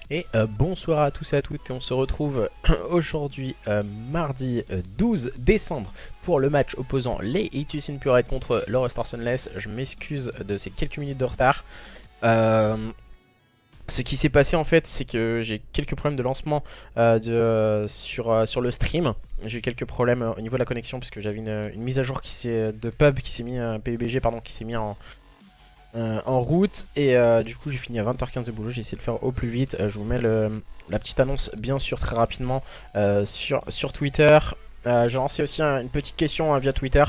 Et bonsoir à tous et à toutes, et on se retrouve aujourd'hui mardi 12 décembre pour le match opposant les Ictus Impure contre le Roster Sunless. Je m'excuse de ces quelques minutes de retard. Ce qui s'est passé en fait, c'est que j'ai quelques problèmes de lancement sur le stream. J'ai eu quelques problèmes au niveau de la connexion puisque j'avais une mise à jour de pub qui s'est mis, PUBG pardon, qui s'est mis en route, et du coup j'ai fini à 20h15 de boulot. J'ai essayé de faire au plus vite. Je vous mets la petite annonce bien sûr très rapidement sur Twitter. J'ai lancé aussi une petite question via Twitter.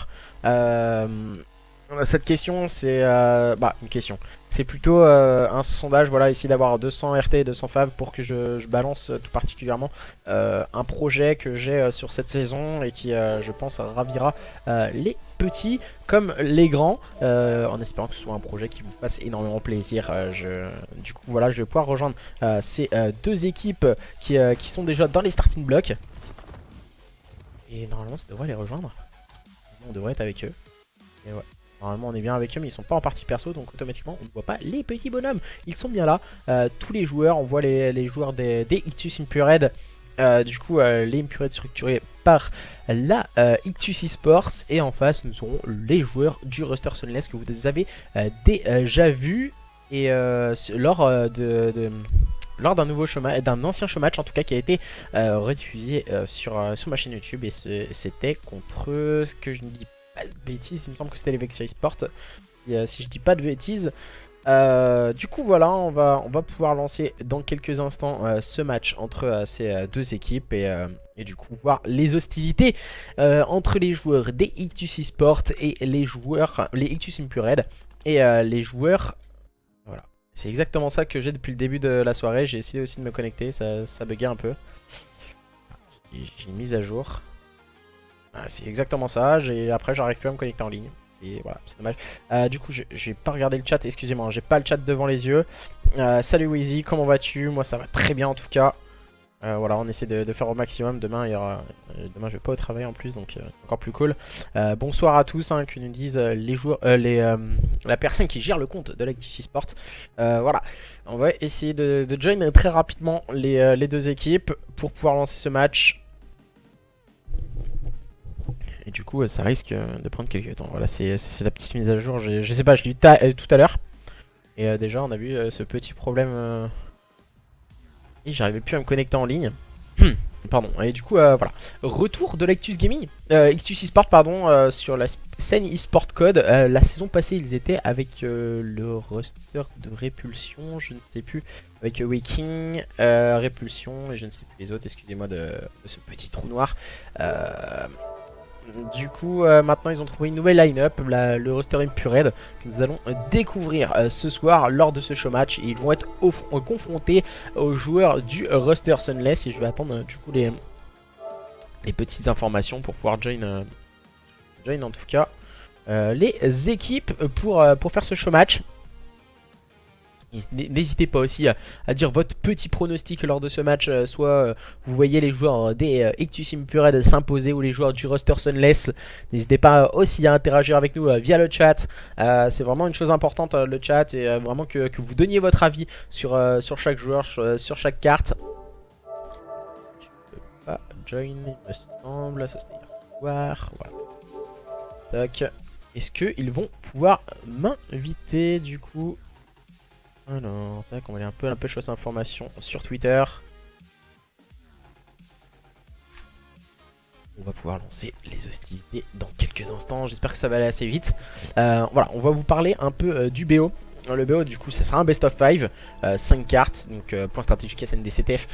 Cette question c'est une question. C'est plutôt un sondage, voilà, essayer d'avoir 200 RT et 200 fav pour que je balance tout particulièrement un projet que j'ai sur cette saison et qui je pense ravira les petits comme les grands, en espérant que ce soit un projet qui vous fasse énormément plaisir. Du coup voilà, je vais pouvoir rejoindre ces deux équipes qui sont déjà dans les starting blocks. Et normalement ça devrait les rejoindre. On devrait être avec eux. Et ouais. Normalement on est bien avec eux, mais ils sont pas en partie perso, donc automatiquement on ne voit pas les petits bonhommes. Ils sont bien là, tous les joueurs, on voit les joueurs des Ictus Impured. Du coup les Impured structurés par la Ictus Esports. Et en face nous aurons les joueurs du roster Sunless que vous avez déjà vu. Et lors d'un nouveau showmatch, d'un ancien showmatch en tout cas, qui a été rediffusé sur ma chaîne YouTube. Et c'était contre, ce que je ne dis pas de bêtises, il me semble que c'était les Vexia Esports, si je dis pas de bêtises. Du coup voilà, on va pouvoir lancer dans quelques instants ce match entre ces deux équipes, et du coup voir les hostilités entre les joueurs des Ictus Esports et les Ictus Impured et les joueurs. Voilà, c'est exactement ça que j'ai depuis le début de la soirée. J'ai essayé aussi de me connecter, ça buguait un peu. J'ai une mise à jour. C'est exactement ça, après j'arrive plus à me connecter en ligne. Voilà, c'est dommage. Du coup j'ai pas regardé le chat, excusez-moi, j'ai pas le chat devant les yeux. Salut Weezy, comment vas-tu? Moi ça va très bien en tout cas. Voilà, on essaie de faire au maximum. Demain demain je vais pas au travail en plus, donc c'est encore plus cool. Bonsoir à tous, qui nous disent les joueurs, la personne qui gère le compte de l'Actis Esports. Voilà, on va essayer de join très rapidement les deux équipes pour pouvoir lancer ce match. Et du coup ça risque de prendre quelques temps. Voilà, c'est la petite mise à jour. Je sais pas, je l'ai eu tout à l'heure. Et déjà on a vu ce petit problème. Et j'arrivais plus à me connecter en ligne. Pardon. Et du coup voilà. Retour de l'Ictus Gaming. Ictus Esports pardon, sur la scène eSport Code. La saison passée ils étaient avec le roster de Répulsion. Je ne sais plus. Avec Waking, Répulsion et je ne sais plus les autres. Excusez-moi de ce petit trou noir. Du coup maintenant ils ont trouvé une nouvelle line-up, le roster Impured, que nous allons découvrir ce soir lors de ce show match. Et ils vont être confrontés aux joueurs du roster Sunless. Et je vais attendre du coup les petites informations pour pouvoir join en tout cas les équipes pour faire ce show match. N'hésitez pas aussi à dire votre petit pronostic lors de ce match, soit vous voyez les joueurs des Ictus Impured s'imposer ou les joueurs du roster Sunless. N'hésitez pas aussi à interagir avec nous via le chat. C'est vraiment une chose importante le chat, et vraiment que vous donniez votre avis sur chaque joueur, sur chaque carte. Je peux pas join il me semble, ça c'était hier soir. Voilà. Tac. Est-ce qu'ils vont pouvoir m'inviter du coup? Alors, tac, on va aller un peu choisir information sur Twitter. On va pouvoir lancer les hostilités dans quelques instants. J'espère que ça va aller assez vite. Voilà, on va vous parler un peu du BO. Le BO, du coup, ça sera un best of 5. 5 cartes, donc point stratégique SND CTF,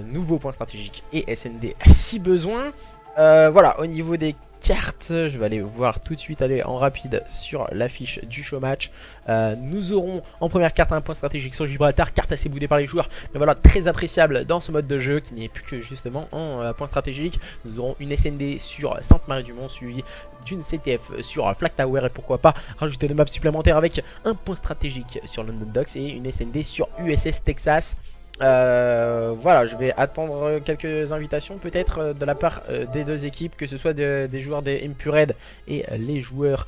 nouveau point stratégique et SND si besoin. Voilà, au niveau des cartes, je vais aller voir tout de suite, aller en rapide sur l'affiche du show match. Nous aurons en première carte un point stratégique sur Gibraltar, carte assez boudée par les joueurs, mais voilà, très appréciable dans ce mode de jeu qui n'est plus que justement en point stratégique. Nous aurons une SND sur Sainte-Marie-du-Mont suivie d'une CTF sur Flag Tower, et pourquoi pas rajouter des maps supplémentaires avec un point stratégique sur London Docks et une SND sur USS Texas. Voilà, je vais attendre quelques invitations peut-être de la part des deux équipes, que ce soit des joueurs des Impured et les joueurs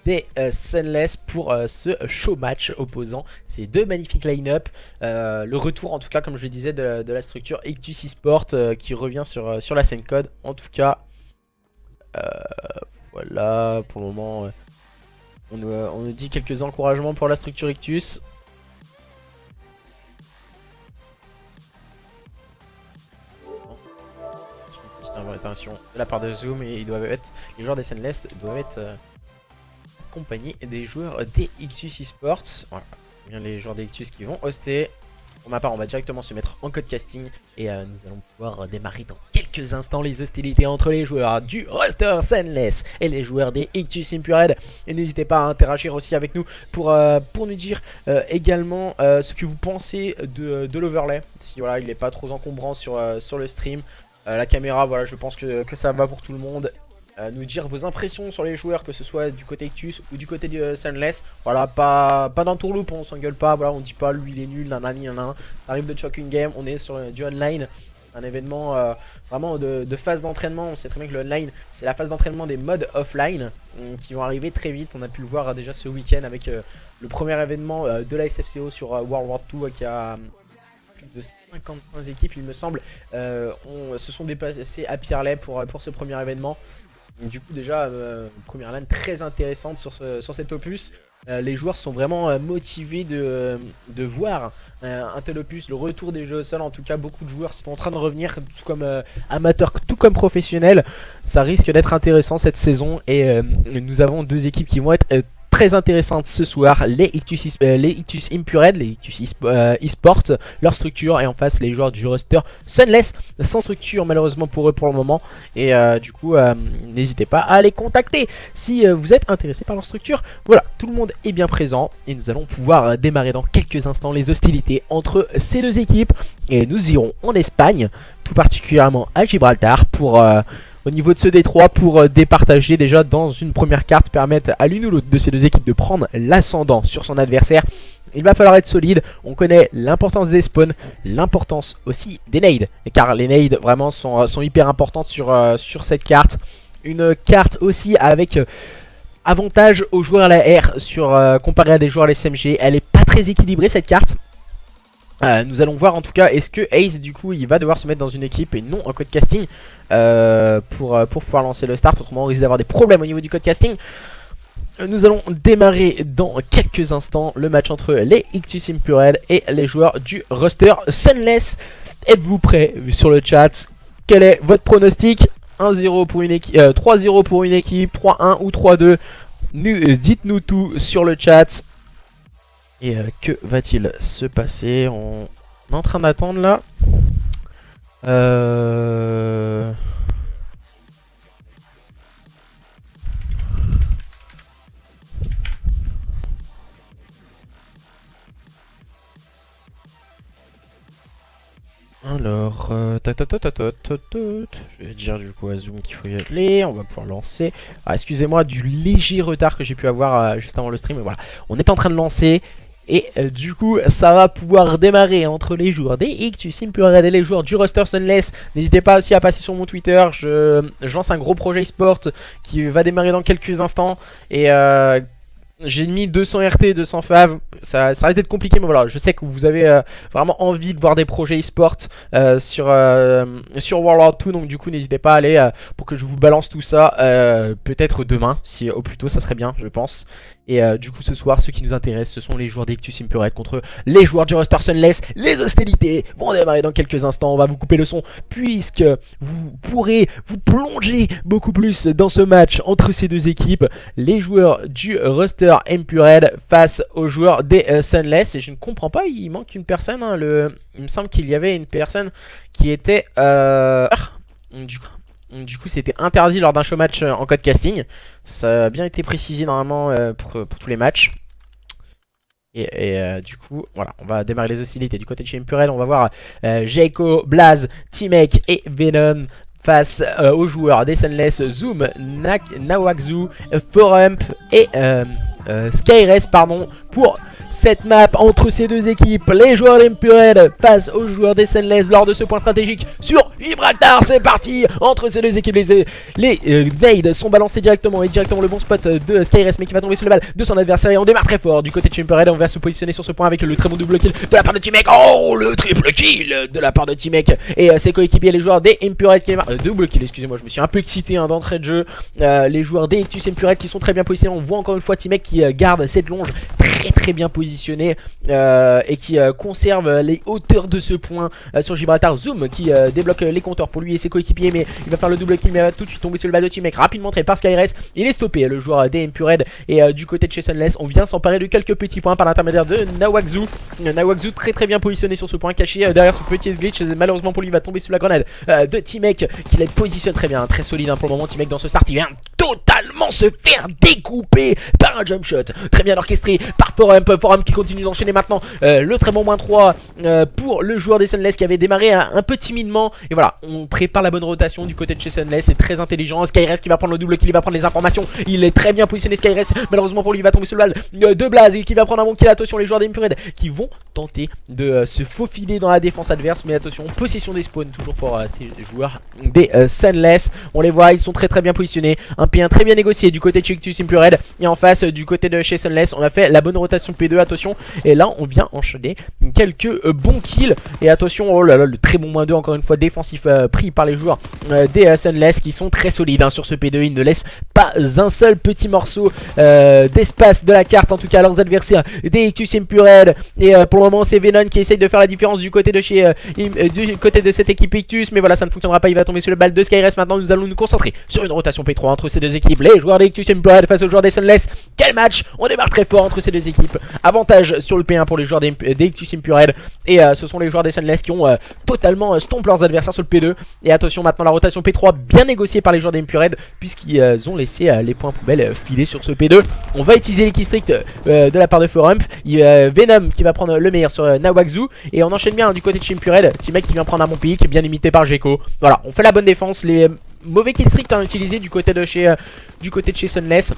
des Sunless pour ce show match opposant ces deux magnifiques line-up. Le retour en tout cas, comme je le disais, de la structure Ictus eSport qui revient sur la scène code. En tout cas, voilà, pour le moment on nous dit quelques encouragements pour la structure Ictus. Attention de la part de Zoom, et les joueurs des Sunless doivent être accompagnés des joueurs des Ictus eSports. Voilà, bien les joueurs des Ictus qui vont hoster. Pour ma part, on va directement se mettre en code casting et nous allons pouvoir démarrer dans quelques instants les hostilités entre les joueurs du roster Sunless et les joueurs des Ictus Impured. Et n'hésitez pas à interagir aussi avec nous pour nous dire également ce que vous pensez de l'overlay. Si voilà, il n'est pas trop encombrant sur le stream. La caméra, voilà, je pense que ça va pour tout le monde. Nous dire vos impressions sur les joueurs, que ce soit du côté Ictus ou du côté du Sunless. Voilà, pas d'entourloupe, on s'engueule pas, voilà, on dit pas lui il est nul, nanani, nanana. Ça arrive de choc une game, on est sur du online, un événement vraiment de phase d'entraînement. On sait très bien que le online, c'est la phase d'entraînement des modes offline qui vont arriver très vite. On a pu le voir déjà ce week-end avec le premier événement de la SFCO sur World War 2 qui a de 55 équipes il me semble, se sont déplacés à Pierrelet pour ce premier événement. Du coup déjà première LAN très intéressante sur cet opus. Les joueurs sont vraiment motivés de voir un tel opus, le retour des jeux au sol. En tout cas beaucoup de joueurs sont en train de revenir, tout comme amateurs, tout comme professionnels. Ça risque d'être intéressant cette saison et nous avons deux équipes qui vont être très intéressante ce soir, les Ictus Impured, les Ictus eSport, leur structure, et en face les joueurs du roster Sunless, sans structure malheureusement pour eux pour le moment. Et du coup n'hésitez pas à les contacter si vous êtes intéressé par leur structure. Voilà, tout le monde est bien présent et nous allons pouvoir démarrer dans quelques instants les hostilités entre ces deux équipes. Et nous irons en Espagne, tout particulièrement à Gibraltar, pour au niveau de ce D3 pour départager déjà dans une première carte, permettre à l'une ou l'autre de ces deux équipes de prendre l'ascendant sur son adversaire. Il va falloir être solide, on connaît l'importance des spawns, l'importance aussi des nades, car les nades vraiment sont hyper importantes sur cette carte. Une carte aussi avec avantage aux joueurs à la R comparé à des joueurs à l'SMG, elle est pas très équilibrée cette carte. Nous allons voir en tout cas, est-ce que Ace du coup il va devoir se mettre dans une équipe et non en code casting pour pouvoir lancer le start, autrement on risque d'avoir des problèmes au niveau du code casting. Nous allons démarrer dans quelques instants le match entre les Ictus Impured et les joueurs du roster Sunless. Êtes-vous prêts sur le chat? Quel est votre pronostic? 1-0 pour une équipe, 3-0 pour une équipe, 3-1 ou 3-2? Dites-nous tout sur le chat. Et que va-t-il se passer? On est en train d'attendre là. Alors, je vais dire du coup à Zoom qu'il faut y aller. On va pouvoir lancer. Ah, excusez-moi du léger retard que j'ai pu avoir juste avant le stream. Mais voilà, on est en train de lancer. Et du coup ça va pouvoir démarrer entre les joueurs des Ictus Impured et les joueurs du roster Sunless. N'hésitez pas aussi à passer sur mon Twitter, je lance un gros projet e-sport qui va démarrer dans quelques instants. Et j'ai mis 200 RT, 200 fav, ça risque d'être compliqué, mais voilà, je sais que vous avez vraiment envie de voir des projets e-sport sur World War 2, donc du coup n'hésitez pas à aller pour que je vous balance tout ça, peut-être demain, si au plus tôt ça serait bien, je pense. Et du coup ce soir, ce qui nous intéresse, ce sont les joueurs d'Ictus Impured contre les joueurs du roster Sunless. Les hostilités vont démarrer dans quelques instants, on va vous couper le son, puisque vous pourrez vous plonger beaucoup plus dans ce match entre ces deux équipes. Les joueurs du roster Impured face aux joueurs des Sunless. Et je ne comprends pas, il manque une personne, hein, il me semble qu'il y avait une personne qui était... Du coup c'était interdit lors d'un show match en code casting. Ça a bien été précisé normalement pour tous les matchs. Et du coup voilà, on va démarrer les hostilités du côté de chez Impured. On va voir Jaco, Blaze, T-Mec et Venom face aux joueurs des Sunless, Zoom, Nawakzu, Forump et Skyres, pardon, pour cette map entre ces deux équipes. Les joueurs d'Empured face aux joueurs des Sunless lors de ce point stratégique sur Gibraltar. C'est parti entre ces deux équipes. Les nades sont balancés directement et directement le bon spot de Skyrest, mais qui va tomber sous la balle de son adversaire. Et on démarre très fort du côté de Empured. On va se positionner sur ce point avec le très bon double kill de la part de T-Mec. Oh, le triple kill de la part de T-Mec et ses coéquipiers, les joueurs des Empured qui démarrent. Double kill, excusez-moi, je me suis un peu excité d'entrée de jeu. Les joueurs des Ictus Empured qui sont très bien positionnés. On voit encore une fois T-Mec qui garde cette longe très bien positionnée et qui conserve les hauteurs de ce point sur Gibraltar. Zoom qui débloque les compteurs pour lui et ses coéquipiers, mais il va faire le double kill, mais va tout de suite tomber sur le bal de T-Mec. Rapidement entré par Skyrest, il est stoppé, le joueur des Empured. Et du côté de chez Sunless, on vient s'emparer de quelques petits points par l'intermédiaire de Nawakzu. Nawakzu très bien positionné sur ce point, caché derrière son petit glitch. Malheureusement pour lui, il va tomber sous la grenade de T-Mec qui la positionne très bien, très solide pour le moment. T-Mec dans ce start, il vient totalement se faire découper par un jump shot très bien orchestré par Forum qui continue d'enchaîner maintenant le très bon -3 pour le joueur des Sunless qui avait démarré un peu timidement. Et voilà, on prépare la bonne rotation du côté de chez Sunless, c'est très intelligent. Skyrest qui va prendre le double kill, il va prendre les informations, il est très bien positionné Skyrest. Malheureusement pour lui, il va tomber sur le balle de Blaze et qui va prendre un bon kill. Attention, les joueurs d'Empured qui vont tenter de se faufiler dans la défense adverse, mais attention, possession des spawns toujours pour ces joueurs des Sunless. On les voit, ils sont très bien positionnés. Un P1 très bien négocié du côté de chez Ictus Empured et en face du côté de chez Sunless, on a fait la bonne rotation P2. Attention, et là on vient enchaîner quelques bons kills. Et attention, oh là là, le très bon -2 encore une fois défensif pris par les joueurs des Sunless qui sont très solides sur ce P2. Ils ne laissent pas un seul petit morceau d'espace de la carte, en tout cas à leurs adversaires des Ictus Empured. Et pour le moment c'est Venom qui essaye de faire la différence du côté de chez du côté de cette équipe Ictus, mais voilà, ça ne fonctionnera pas. Il va tomber sur le balle de Skyrest. Maintenant nous allons nous concentrer sur une rotation P3 entre ces deux équipes. Les joueurs des Ictus Empured face aux joueurs des Sunless. Quel match! On démarre très fort entre ces deux équipes. Avantage sur le P1 pour les joueurs des Ictus Empured. Et ce sont les joueurs des Sunless qui ont totalement stomp leurs adversaires sur le P2. Et attention, maintenant la rotation P3 bien négociée par les joueurs des Empured, puisqu'ils ont laissé les points poubelles filer sur ce P2. On va utiliser les strict de la part de Forum. Venom qui va prendre le meilleur sur Nawakzu. Et on enchaîne bien du côté de chez Empured. T-Mec qui vient prendre un bon pick, bien imité par Gecko. Voilà, on fait la bonne défense. Les mauvais kill strict à utiliser du côté de chez Sunless.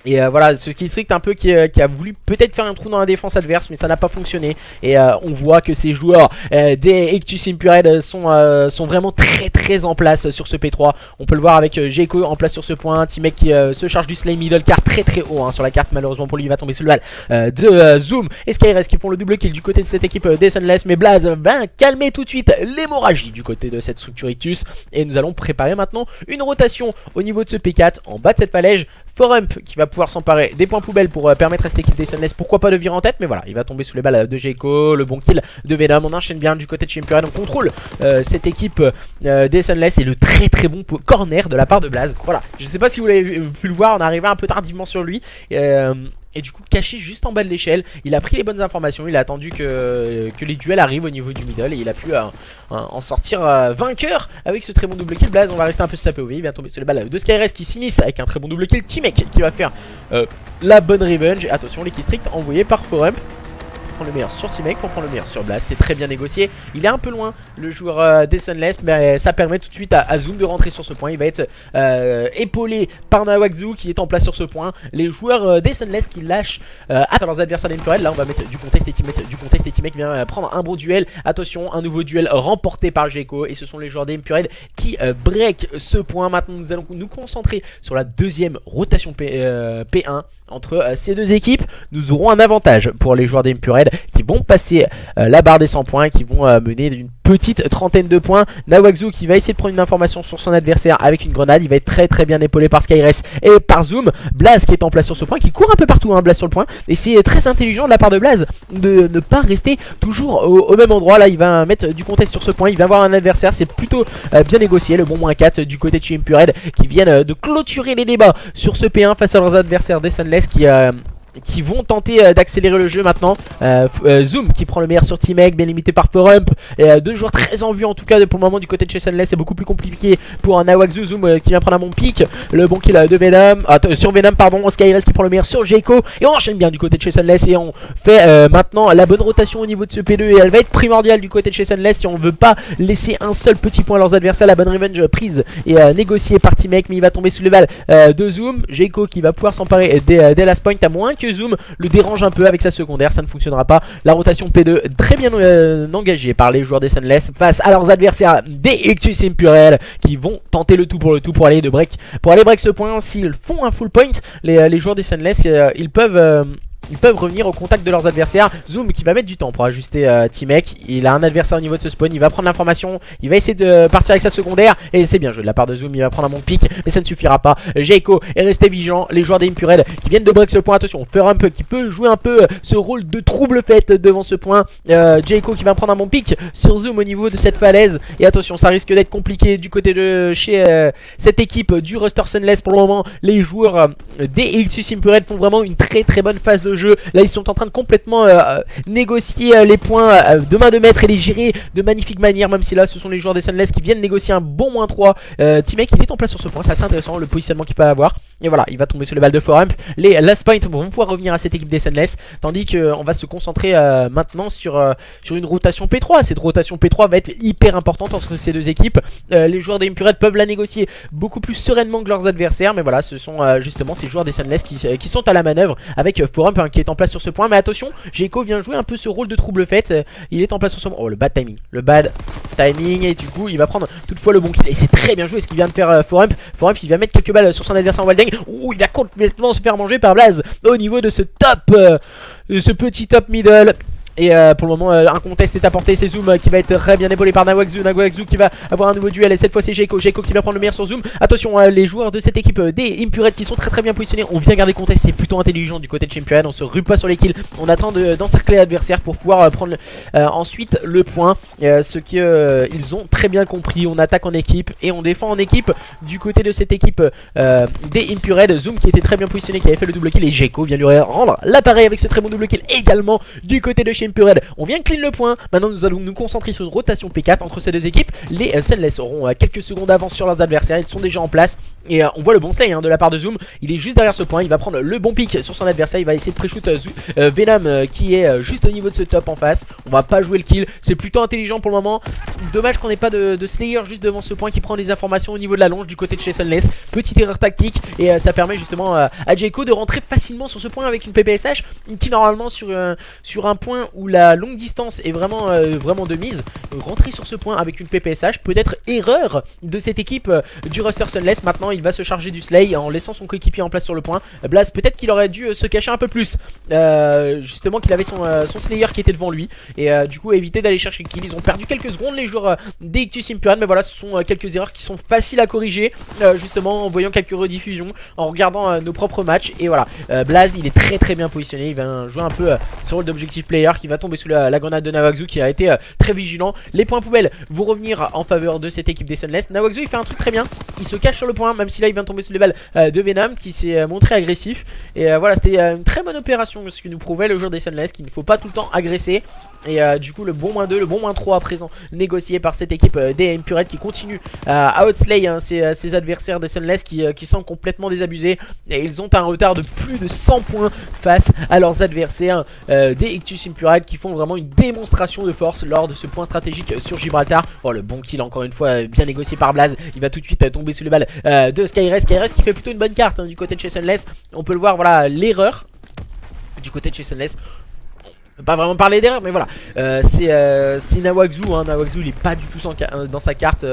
Et voilà, ce kill strict un peu qui a voulu peut-être faire un trou dans la défense adverse, mais ça n'a pas fonctionné. Et on voit que ces joueurs des Ictus Empured sont vraiment très en place sur ce P3. On peut le voir avec Gecko en place sur ce point. T-Mec qui se charge du slay middle car très haut sur la carte. Malheureusement pour lui, il va tomber sous le balle de Zoom et Skyrest qui font le double kill du côté de cette équipe des Sunless. Mais Blaze va calmer tout de suite l'hémorragie du côté de cette structure Ictus. Et nous allons préparer maintenant une rotation au niveau de ce P4 en bas de cette falaise. Forum qui va pouvoir s'emparer des points poubelles pour permettre à cette équipe des Sunless, pourquoi pas de virer en tête, mais voilà, il va tomber sous les balles de Gecko, le bon kill de Venom. On enchaîne bien du côté de chez Empured, on contrôle cette équipe des Sunless et le très bon corner de la part de Blaze. Voilà, je sais pas si vous l'avez pu le voir, on est arrivé un peu tardivement sur lui. Et du coup caché juste en bas de l'échelle, il a pris les bonnes informations, il a attendu que les duels arrivent au niveau du middle et il a pu en sortir vainqueur avec ce très bon double kill. Blaze, on va rester un peu sur sa POV, il vient tomber sur les balles de Skyrest qui s'initie avec un très bon double kill. T-Mec qui va faire la bonne revenge. Et attention, les kills strict envoyés par Forum. Le meilleur sur T-Mec pour prendre le meilleur sur Blaze, c'est très bien négocié. Il est un peu loin le joueur des Sunless, mais ça permet tout de suite à Zoom de rentrer sur ce point. Il va être épaulé par Nawakzu qui est en place sur ce point. Les joueurs des Sunless qui lâchent à leurs adversaires d'Empured. Là on va mettre du contest et T-Mec vient prendre un bon duel. Attention, un nouveau duel remporté par Gecko. Et ce sont les joueurs d'Empured qui break ce point. Maintenant nous allons nous concentrer sur la deuxième rotation P1 entre ces deux équipes. Nous aurons un avantage pour les joueurs d'Empured qui vont passer la barre des 100 points, qui vont mener d'une petite trentaine de points. Nawakzu qui va essayer de prendre une information sur son adversaire avec une grenade. Il va être très bien épaulé par Skyrest et par Zoom. Blaze qui est en place sur ce point, qui court un peu partout, Blaze sur le point. Et c'est très intelligent de la part de Blaze de ne pas rester toujours au même endroit. Là il va mettre du contest sur ce point, il va avoir un adversaire, c'est plutôt bien négocié. Le bon -4 du côté de chez Empured qui viennent de clôturer les débats sur ce P1 face à leurs adversaires des Sunless qui vont tenter d'accélérer le jeu maintenant. Zoom qui prend le meilleur sur T-Mec, bien limité par Forum. Deux joueurs très en vue en tout cas pour le moment du côté de chez Sunless. C'est beaucoup plus compliqué pour Nawakzu. Zoom qui vient prendre un bon pick, le bon kill de Venom, sur Venom pardon. Skyrest qui prend le meilleur sur Gecko. Et on enchaîne bien du côté de chez Sunless et on fait maintenant la bonne rotation au niveau de ce P2 et elle va être primordiale du côté de chez Sunless si on veut pas laisser un seul petit point à leurs adversaires. La bonne revenge prise et négociée par T-Mec, mais il va tomber sous les balles de Zoom. Gecko qui va pouvoir s'emparer des last point, à moins que que Zoom le dérange un peu avec sa secondaire, ça ne fonctionnera pas. La rotation P2 très bien engagée par les joueurs des Sunless face à leurs adversaires des Ictus Impurel qui vont tenter le tout pour aller break ce point. S'ils font un full point, les joueurs des Sunless ils peuvent revenir au contact de leurs adversaires. Zoom qui va mettre du temps pour ajuster T-Mec. Il a un adversaire au niveau de ce spawn. Il va prendre l'information. Il va essayer de partir avec sa secondaire. Et c'est bien joué de la part de Zoom. Il va prendre un bon pic. Mais ça ne suffira pas. Jayco est resté vigilant. Les joueurs des Impurel qui viennent de break ce point. Attention, Furump qui peut jouer un peu ce rôle de trouble fait devant ce point. Jayco qui va prendre un bon pic sur Zoom au niveau de cette falaise. Et attention, ça risque d'être compliqué du côté de chez cette équipe du roster Sunless. Pour le moment, les joueurs des Ictus Impurel font vraiment une très bonne phase de jeu. Là ils sont en train de complètement négocier les points de main de maître et les gérer de magnifique manière, même si là ce sont les joueurs des Sunless qui viennent négocier un bon -3. T-Mec il est en place sur ce point, c'est assez intéressant le positionnement qu'il peut avoir. Et voilà, il va tomber sur le bal de Furump. Les last point vont pouvoir revenir à cette équipe des Sunless, tandis qu'on va se concentrer maintenant sur une rotation P3. Cette rotation P3 va être hyper importante entre ces deux équipes. Les joueurs des Impurel peuvent la négocier beaucoup plus sereinement que leurs adversaires, mais voilà, ce sont justement ces joueurs des Sunless qui sont à la manœuvre avec Furump qui est en place sur ce point. Mais attention, Jayco vient jouer un peu ce rôle de trouble fait. Il est en place sur ce point. Oh, le bad timing, et du coup il va prendre toutefois le bon kill. Et c'est très bien joué ce qu'il vient de faire Furump. Furump il va mettre quelques balles sur son adversaire en wallbang. Ouh, il va complètement se faire manger par Blaze au niveau de ce ce petit top middle. Et pour le moment un contest est apporté, c'est Zoom qui va être très bien épaulé par Nawakzu qui va avoir un nouveau duel. Et cette fois c'est Jayco qui va prendre le meilleur sur Zoom. Attention, les joueurs de cette équipe des Impurel qui sont très bien positionnés. On vient garder le contest, c'est plutôt intelligent du côté de Champion. On se rue pas sur les kills, on attend d'encercler l'adversaire pour pouvoir prendre ensuite le point. Ce qu'ils ont très bien compris, on attaque en équipe et on défend en équipe. Du côté de cette équipe des Impurel, Zoom qui était très bien positionné, qui avait fait le double kill, et Jayco vient lui rendre l'appareil avec ce très bon double kill également du côté de chez Impurel. On vient clean le point. Maintenant nous allons nous concentrer sur une rotation P4 entre ces deux équipes. Les Sunless auront quelques secondes d'avance sur leurs adversaires. Ils sont déjà en place. Et on voit le bon slay de la part de Zoom. Il est juste derrière ce point. Il va prendre le bon pick sur son adversaire. Il va essayer de pré-shoot Venom qui est juste au niveau de ce top en face. On va pas jouer le kill. C'est plutôt intelligent pour le moment. Dommage qu'on n'ait pas de Slayer juste devant ce point qui prend les informations au niveau de la longe du côté de chez Sunless. Petite erreur tactique. Et ça permet justement à Jayco de rentrer facilement sur ce point avec une PPSH qui normalement sur un point où la longue distance est vraiment de mise. Rentrer sur ce point avec une PPSH peut être erreur de cette équipe du roster Sunless. Maintenant il va se charger du slay en laissant son coéquipier en place sur le point. Blaze peut-être qu'il aurait dû se cacher un peu plus, justement qu'il avait son Slayer qui était devant lui, et du coup éviter d'aller chercher le kill. Ils ont perdu quelques secondes les joueurs des Ictus Impurel, mais voilà, ce sont quelques erreurs qui sont faciles à corriger, justement en voyant quelques rediffusions, en regardant nos propres matchs. Et voilà, Blaze il est très bien positionné. Il va jouer un peu ce rôle d'objectif player qui va tomber sous la grenade de Nawakzu qui a été très vigilant. Les points poubelles vont revenir en faveur de cette équipe des Sunless. Nawakzu il fait un truc très bien, il se cache sur le point, même si là il vient tomber sous les balles de Venom qui s'est montré agressif. Et voilà, c'était une très bonne opération, ce que nous prouvait le joueur des Sunless, qu'il ne faut pas tout le temps agresser. Et du coup le bon -2, le bon -3 à présent négocié par cette équipe des Impurel qui continue à outslay ces adversaires des Sunless qui sont complètement désabusés. Et ils ont un retard de plus de 100 points face à leurs adversaires des Ictus Impurel qui font vraiment une démonstration de force lors de ce point stratégique sur Gibraltar. Oh, le bon kill encore une fois bien négocié par Blaze. Il va tout de suite tomber sous les balles de Skyres qui fait plutôt une bonne carte du côté de chez Sunless. On peut le voir, voilà l'erreur du côté de chez Sunless. Pas vraiment parler d'erreur, mais voilà, c'est Nawakzu. Nawakzu il est pas du tout dans sa carte,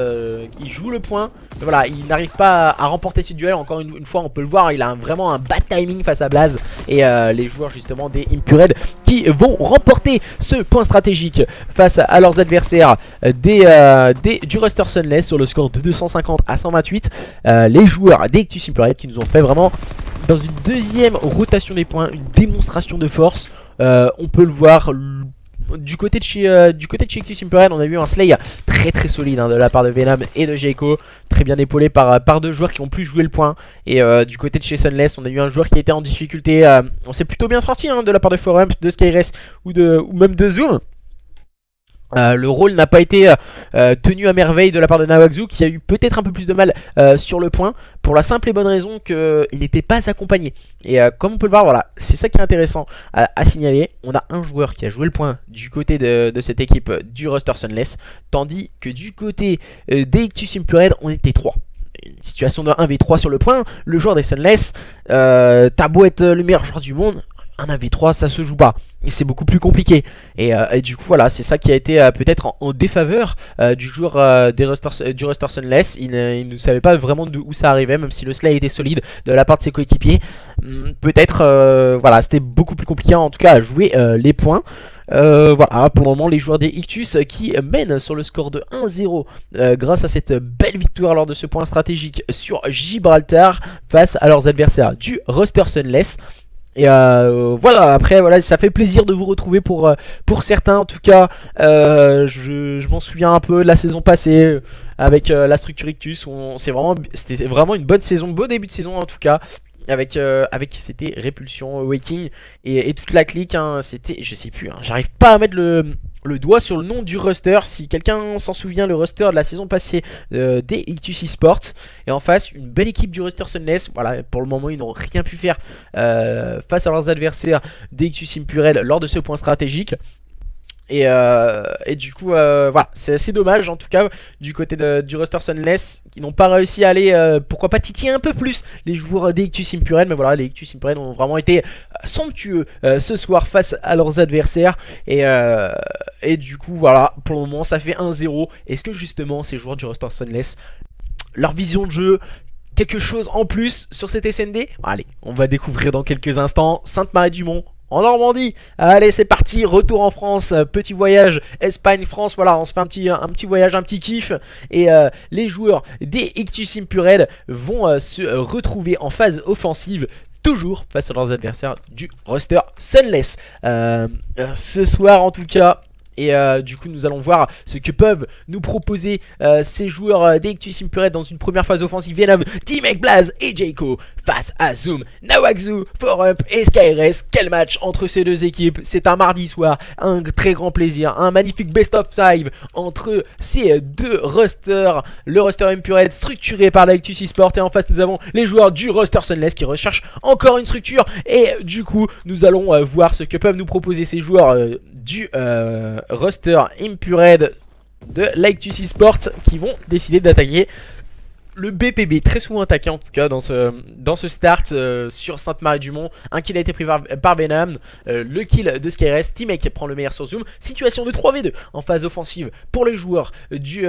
il joue le point, mais voilà, il n'arrive pas à remporter ce duel. Encore une fois, on peut le voir, il a vraiment un bad timing face à Blaze. Et les joueurs justement des Impurel qui vont remporter ce point stratégique face à leurs adversaires du roster Sunless sur le score de 250 à 128. Les joueurs des Ictus Impurel qui nous ont fait vraiment, dans une deuxième rotation des points, une démonstration de force. On peut le voir du côté de chez Ictus Impurel. On a vu un slay très solide de la part de Venom et de Jayco, très bien épaulé par deux joueurs qui ont pu jouer le point. Et du côté de chez Sunless, on a eu un joueur qui était en difficulté. On s'est plutôt bien sorti de la part de Furump, de Skyres ou même de Zoom. Le rôle n'a pas été tenu à merveille de la part de Nawakzu qui a eu peut-être un peu plus de mal sur le point, pour la simple et bonne raison qu'il n'était pas accompagné. Et comme on peut le voir, voilà, c'est ça qui est intéressant à signaler. On a un joueur qui a joué le point du côté de cette équipe du roster Sunless, tandis que du côté des Ictus Impurel on était 3. Une situation de 1v3 sur le point. Le joueur des Sunless, t'as beau être le meilleur joueur du monde, un 1v3 ça se joue pas, c'est beaucoup plus compliqué. Et du coup voilà, c'est ça qui a été peut-être en défaveur du joueur du roster Sunless. Il ne savait pas vraiment d'où ça arrivait, même si le slay était solide de la part de ses coéquipiers. Peut-être voilà, c'était beaucoup plus compliqué en tout cas à jouer les points. Voilà, pour le moment les joueurs des Ictus qui mènent sur le score de 1-0 grâce à cette belle victoire lors de ce point stratégique sur Gibraltar face à leurs adversaires du roster Sunless. Et voilà, après voilà, ça fait plaisir de vous retrouver pour certains en tout cas. Je m'en souviens un peu de la saison passée avec la structure Ictus. C'était vraiment une bonne saison, beau début de saison en tout cas. Avec c'était Répulsion, Waking et toute la clique, hein, c'était, je sais plus, hein, j'arrive pas à mettre le doigt sur le nom du roster. Si quelqu'un s'en souvient, le roster de la saison passée des Ictus Esports. Et en face, une belle équipe du roster Sunless. Voilà, pour le moment, ils n'ont rien pu faire face à leurs adversaires des Ictus Impurel lors de ce point stratégique. Et du coup voilà, c'est assez dommage en tout cas du côté du roster Sunless qui n'ont pas réussi à aller pourquoi pas titiller un peu plus les joueurs des Ictus Impurel. Mais voilà, les Ictus Impurel ont vraiment été somptueux ce soir face à leurs adversaires. Et du coup voilà, pour le moment ça fait 1-0. Est-ce que justement ces joueurs du roster Sunless, leur vision de jeu, quelque chose en plus sur cet SND? Allez, on va découvrir dans quelques instants. Sainte-Marie-du-Mont en Normandie. Allez, c'est parti, retour en France, petit voyage Espagne-France. Voilà, on se fait un petit voyage, un petit kiff. Et les joueurs des Ictus Impurel vont se retrouver en phase offensive, toujours face à leurs adversaires du roster Sunless ce soir en tout cas. Et du coup nous allons voir ce que peuvent nous proposer ces joueurs des Ictus Impurel dans une première phase offensive. Venom, T-Mec, Blaze et Jayco face à Zoom, Nawakzu, Forup et Skyres. Quel match entre ces deux équipes. C'est un mardi soir, un très grand plaisir, un magnifique best of 5 entre ces deux rosters. Le roster Impurel structuré par la Ictus Esports, et en face nous avons les joueurs du roster Sunless qui recherchent encore une structure. Et du coup nous allons voir ce que peuvent nous proposer ces joueurs du roster Impurel de l'Ictus Esports qui vont décider d'attaquer le BPB, très souvent attaqué en tout cas dans ce start sur Sainte-Marie-du-Mont. Un kill a été pris par Venom, le kill de Skyres. T-Mec prend le meilleur sur Zoom. Situation de 3v2 en phase offensive pour les joueurs du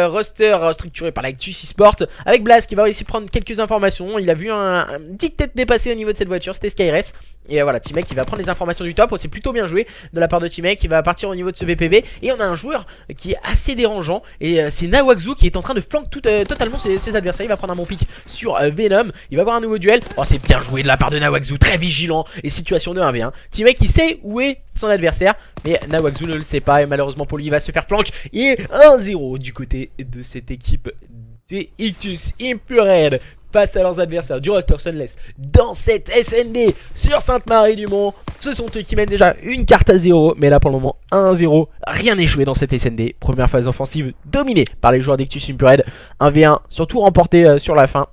roster structuré par l'Ictus Esports, avec Blaze qui va essayer de prendre quelques informations. Il a vu une petite tête dépasser au niveau de cette voiture, c'était Skyres. Et voilà, T-Mec qui va prendre les informations du top. Oh, c'est plutôt bien joué de la part de T-Mec qui va partir au niveau de ce VPV. Et on a un joueur qui est assez dérangeant, et c'est Nawakzu qui est en train de flank totalement ses adversaires. Il va prendre un bon pick sur Venom. Il va avoir un nouveau duel. Oh, c'est bien joué de la part de Nawakzu, très vigilant. Et situation de 1v1. T-Mec il sait où est son adversaire, mais Nawakzu ne le sait pas, et malheureusement pour lui il va se faire flank. Et 1-0 du côté de cette équipe des Ictus Impurel face à leurs adversaires du roster Sunless dans cette SND sur Sainte-Marie-du-Mont. Ce sont eux qui mènent déjà une carte à 0, mais là pour le moment 1-0, rien n'est joué dans cette SND. Première phase offensive dominée par les joueurs d'Ictus Impurel, 1v1 surtout remporté sur la fin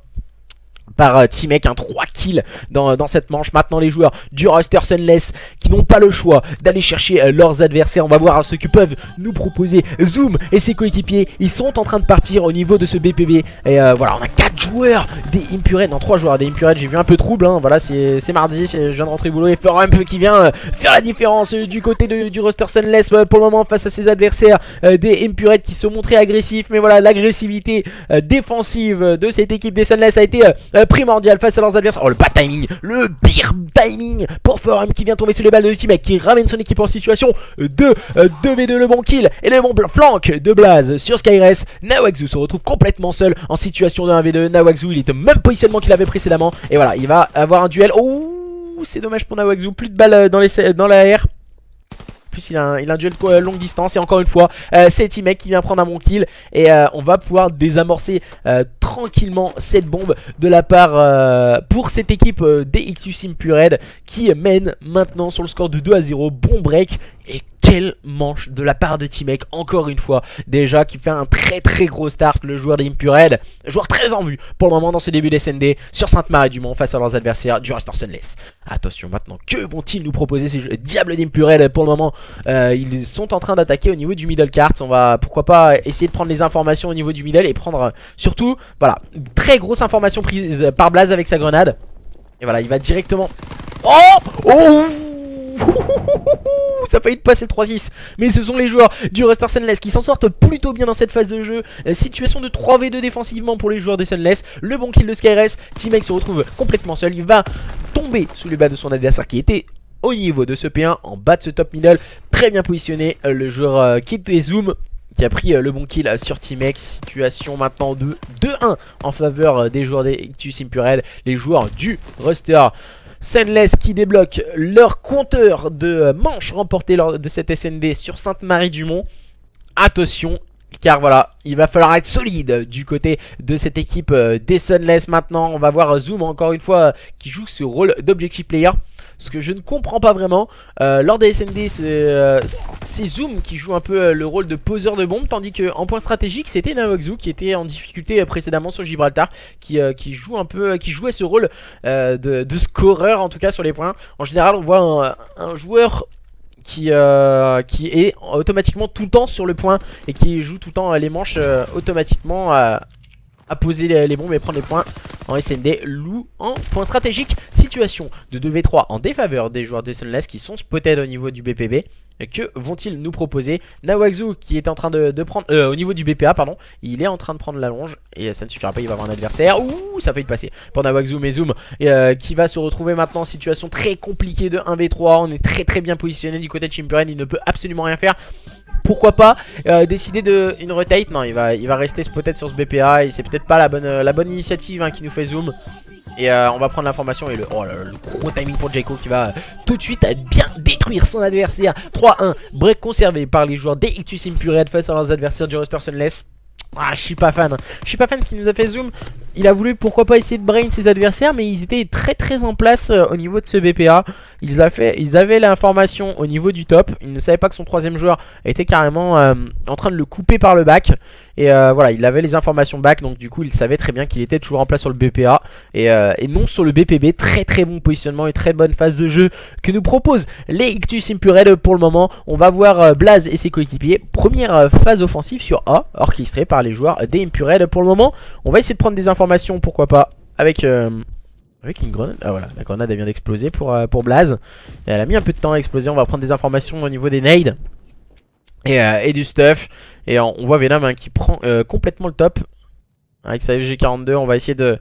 par T-Mec, un 3 kills dans cette manche. Maintenant les joueurs du roster Sunless qui n'ont pas le choix d'aller chercher leurs adversaires. On va voir ce que peuvent nous proposer Zoom et ses coéquipiers. Ils sont en train de partir au niveau de ce BPB. Et voilà, on a 4 joueurs des Impurel, non 3 joueurs des Impurel. J'ai vu un peu trouble, hein. Voilà, c'est mardi, je viens de rentrer au boulot. Et Forup qui vient faire la différence du côté du roster Sunless pour le moment face à ses adversaires des Impurel qui se montraient agressifs. Mais voilà, l'agressivité défensive de cette équipe des Sunless a été primordial face à leurs adversaires. Oh, le bad timing, le pire timing pour Forum qui vient tomber sur les balles de T-Mec, qui ramène son équipe en situation de 2v2, le bon kill et le bon flank de Blaze sur Skyres. Nawakzu se retrouve complètement seul en situation de 1v2. Nawakzu, il est au même positionnement qu'il avait précédemment, et voilà, il va avoir un duel. Oh, c'est dommage pour Nawakzu, plus de balles dans la air. Plus il a un duel de longue distance. Et encore une fois c'est T-Mec qui vient prendre un bon kill. Et on va pouvoir désamorcer tranquillement cette bombe de la part pour cette équipe des Ictus Impurel qui mène maintenant sur le score de 2-0. Bon break. Et quelle manche de la part de T-Mec, encore une fois, déjà qui fait un très gros start, le joueur d'Impurel, joueur très en vue pour le moment dans ce début d'SND sur Sainte-Marie-du-Mont face à leurs adversaires du roster Sunless. Attention maintenant, que vont-ils nous proposer ces diables d'Impurel? Pour le moment, ils sont en train d'attaquer au niveau du middle cart. On va pourquoi pas essayer de prendre les informations au niveau du middle et prendre surtout, voilà, très grosse information prise par Blaze avec sa grenade. Et voilà, il va directement Oh oh ça a failli passer le 3-6. Mais ce sont les joueurs du Roster Sunless qui s'en sortent plutôt bien dans cette phase de jeu. Situation de 3v2 défensivement pour les joueurs des Sunless. Le bon kill de Skyrest. T-Mec se retrouve complètement seul. Il va tomber sous les bas de son adversaire qui était au niveau de ce P1 en bas de ce top middle. Très bien positionné. Le joueur Kid et Zoom qui a pris le bon kill sur T-Mec. Situation maintenant de 2-1 en faveur des joueurs des Ictus Impured. Les joueurs du Roster Sunless qui débloquent leur compteur de manches remportées lors de cette SND sur Sainte-Marie-du-Mont. Attention, car voilà, il va falloir être solide du côté de cette équipe des Sunless maintenant. On va voir Zoom encore une fois qui joue ce rôle d'objective player. Ce que je ne comprends pas vraiment. Lors des SND, c'est Zoom qui joue un peu le rôle de poseur de bombe. Tandis qu'en point stratégique, c'était Nawakzu qui était en difficulté précédemment sur Gibraltar. Qui joue un peu, qui jouait ce rôle de scoreur en tout cas sur les points. En général, on voit un joueur qui est automatiquement tout le temps sur le point et qui joue tout le temps les manches automatiquement à poser les bombes et prendre les points en SND. Lou en point stratégique. Situation de 2v3 en défaveur des joueurs des Sunless qui sont spotted au niveau du BPB. Que vont-ils nous proposer? Nawakzu qui est en train de prendre au niveau du BPA pardon, il est en train de prendre la longe et ça ne suffira pas, il va avoir un adversaire. Ouh, ça fait passer pour Nawakzu, mais Zoom qui va se retrouver maintenant en situation très compliquée de 1v3. On est très bien positionné du côté de Chimpuren, il ne peut absolument rien faire. Pourquoi pas décider de une rotate? Non, il va rester peut-être sur ce BPA et c'est peut-être pas la bonne initiative hein, qui nous fait Zoom. Et on va prendre l'information et le gros timing pour Jaco qui va tout de suite bien détruire son adversaire. 3-1, break conservé par les joueurs des Ictus Impured face à leurs adversaires du Roster Sunless. Ah, je suis pas fan. Je suis pas fan de ce qu'il nous a fait Zoom. Il a voulu pourquoi pas essayer de brain ses adversaires, mais ils étaient très en place au niveau de ce BPA. Ils avaient l'information au niveau du top. Ils ne savaient pas que son troisième joueur était carrément en train de le couper par le back. Et voilà, il avait les informations back, donc du coup il savait très bien qu'il était toujours en place sur le BPA et non sur le BPB. Très bon positionnement et très bonne phase de jeu que nous proposent les Ictus Impured pour le moment. On va voir Blaze et ses coéquipiers. Première phase offensive sur A, orchestrée par les joueurs des Impured pour le moment. On va essayer de prendre des informations, pourquoi pas, avec une grenade. Ah voilà, la grenade elle vient d'exploser pour Blaze. Et elle a mis un peu de temps à exploser. On va prendre des informations au niveau des nades et du stuff. Et on voit Venom hein, qui prend complètement le top avec sa FG42. On va essayer de